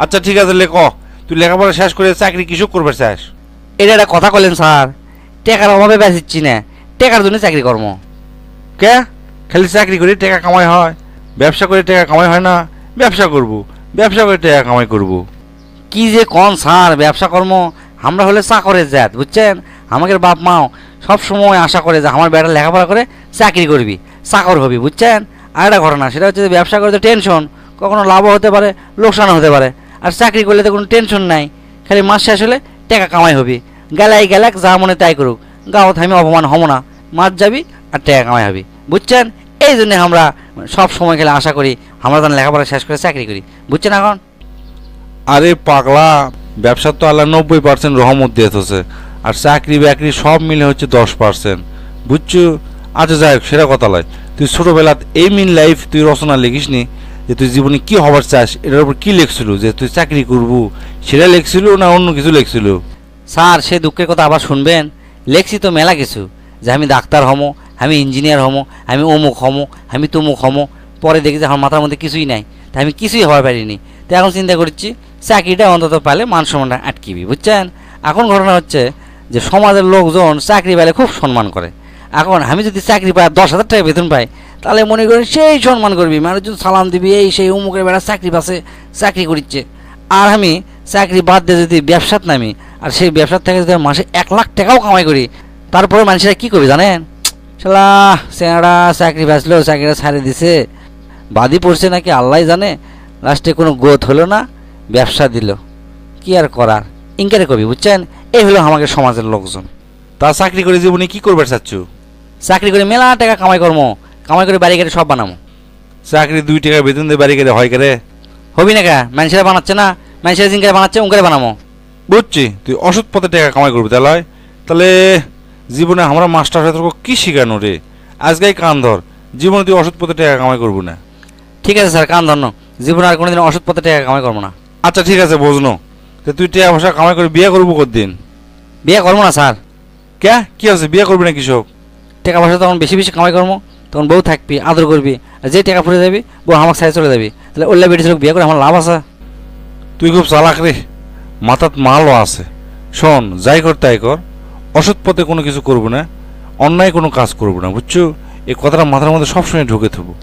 আচ্ছা ঠিক আছে লেখ, তুই লেখাপড়া শেষ করে চাকরি কিসব করবে চাস? এটা একটা কথা বললেন স্যার, টাকার অভাবে বেঁচেছি না, টাকার জন্য চাকরি কর্ম। কে? খালি চাকরি করে টাকা কামাই হয়? ব্যবসা করে টাকা কামাই হয় না? ব্যবসা করব, ব্যবসা করে টাকা কামাই করব। কি যে কন স্যার, ব্যবসা কর্ম? আমরা হলে চাকরের জাত, বুঝছেন? আমাদের বাপ মাও সব সময় আশা করে যে আমার বেটা লেখাপড়া করে চাকরি করবি, চাকর হবি, বুঝছেন? আর একটা ঘটনা, সেটা হচ্ছে যে ব্যবসা করে তো টেনশন, কখনো লাভও হতে পারে, লোকসানও হতে পারে। আর চাকরি করলে তো কোনো টেনশন নাই, খালি মাস শেষ হলে টাকা কামাই হবি। গেলাই গেলাক, যা মনে তাই করুক, গাঁও থামি অপমান হবো না, মাছ যাবি আর টাকা কামাই হবি, বুঝছেন? এই জন্যে আমরা সব সময় খেলে আশা করি আমরা যেন লেখাপড়া শেষ করে চাকরি করি, বুঝছেন? এখন আরে পাগলা, ব্যবসা তো আল্লাহ 90% রহমত দিয়েছে, আর চাকরি বাকরি সব মিলে হচ্ছে 10%, বুঝছো? আচ্ছা যাই হোক, সেটা কথা লয়। তুই ছোটবেলাত এই মিন লাইফ তুই রচনা লিখিস নি যে তুই জীবনে কি হবার চাস, এটার উপর কি লিখছিল? যে তুই চাকরি করবো সেটা লিখছিল না অন্য কিছু লিখছিল? স্যার, সে দুঃখের কথা আবার শুনবেন? লেখছি তো মেলা কিছু, যে আমি ডাক্তার হমো, আমি ইঞ্জিনিয়ার হমো, আমি অমুক হমো, আমি তমুক হমো। পরে দেখি যে আমার মাথার মধ্যে কিছুই নাই, তাই আমি কিছুই হওয়ার পারিনি। তো এখন চিন্তা করছি চাকরিটা অন্তত পেলে মান সম্মানটা আটকিবি, বুঝছেন? এখন ঘটনা হচ্ছে যে সমাজের লোকজন চাকরি পেলে খুব সম্মান করে। এখন আমি যদি চাকরি পাই, 10,000 টাকা বেতন পাই, তাহলে মনে করেন সেই সম্মান করবি, মানুষজন সালাম দিবি, এই সেই অমুকের বেড়া চাকরি পাচ্ছে, চাকরি করিচ্ছে। আর আমি চাকরি বাদ দিয়ে যদি ব্যবসাত নামি, আর সেই ব্যবসার থেকে যদি মাসে 1,00,000 টাকাও কামাই করি, তারপরে মানুষেরা কী করবে জানেন? শালা চেহারা চাকরি বাঁচলো, চাকরিটা ছাড়ে দিছে, বাদি পড়ছে নাকি আল্লাহ জানে, লাস্টে কোনো গ্রোথ হলো না, ব্যবসা দিল, কি আর করার, ইনকারে করবি, বুঝছেন? এই হলো আমাদের সমাজের লোকজন। তা চাকরি করে জীবনে কি করবার চাচ্ছ? চাকরি করে মেলা টাকা কামাই কর্ম, কামাই করে বাড়ি গাড়ি সব বানাবো। চাকরি 2 টাকা বেতন দিয়ে বাড়ি করে হয় করে? হবি না কা, মানুষেরা বানাচ্ছে না, মানুষেরা জিনকারে বানাচ্ছে, উনকারে বানাবো। বুঝছি, তুই অসৎ পথে টাকা কামাই করবি তাহলে জীবনে আমরা মাস্টার হয়ে তোর কি শিখানো রে? আজকেই কান ধর, জীবনে তুই অসৎ পথে টাকা কামাই করবো না। ঠিক আছে স্যার, কান ধন্য, জীবনে আর কোনোদিন ওষুধ পথে টাকা কামাই করবো না। আচ্ছা ঠিক আছে বুঝনো, তো তুই টাকা পয়সা কামাই করে বিয়ে করবো কতদিন? বিয়ে করবো না স্যার। কে কি আছে, বিয়ে করবি না কৃষক? টাকা পয়সা তখন বেশি বেশি কামাই করবো, তখন বউ থাকবি, আদর করবি, আর যে টাকা ফুরে যাবি বউ আমার সাইড চলে যাবি, তাহলে ওল্লা বেটি ছিল বিয়ে করে আমার লাভ আছে? তুই খুব চালাক রে, মাথাত মালও আছে। শোন, যাই কর তাই কর, অসৎ পথে কোনো কিছু করবো না, অন্যায় কোনো কাজ করবো না, বুঝছো? এই কথাটা মাথার মধ্যে সবসময় ঢুকে থাকবো।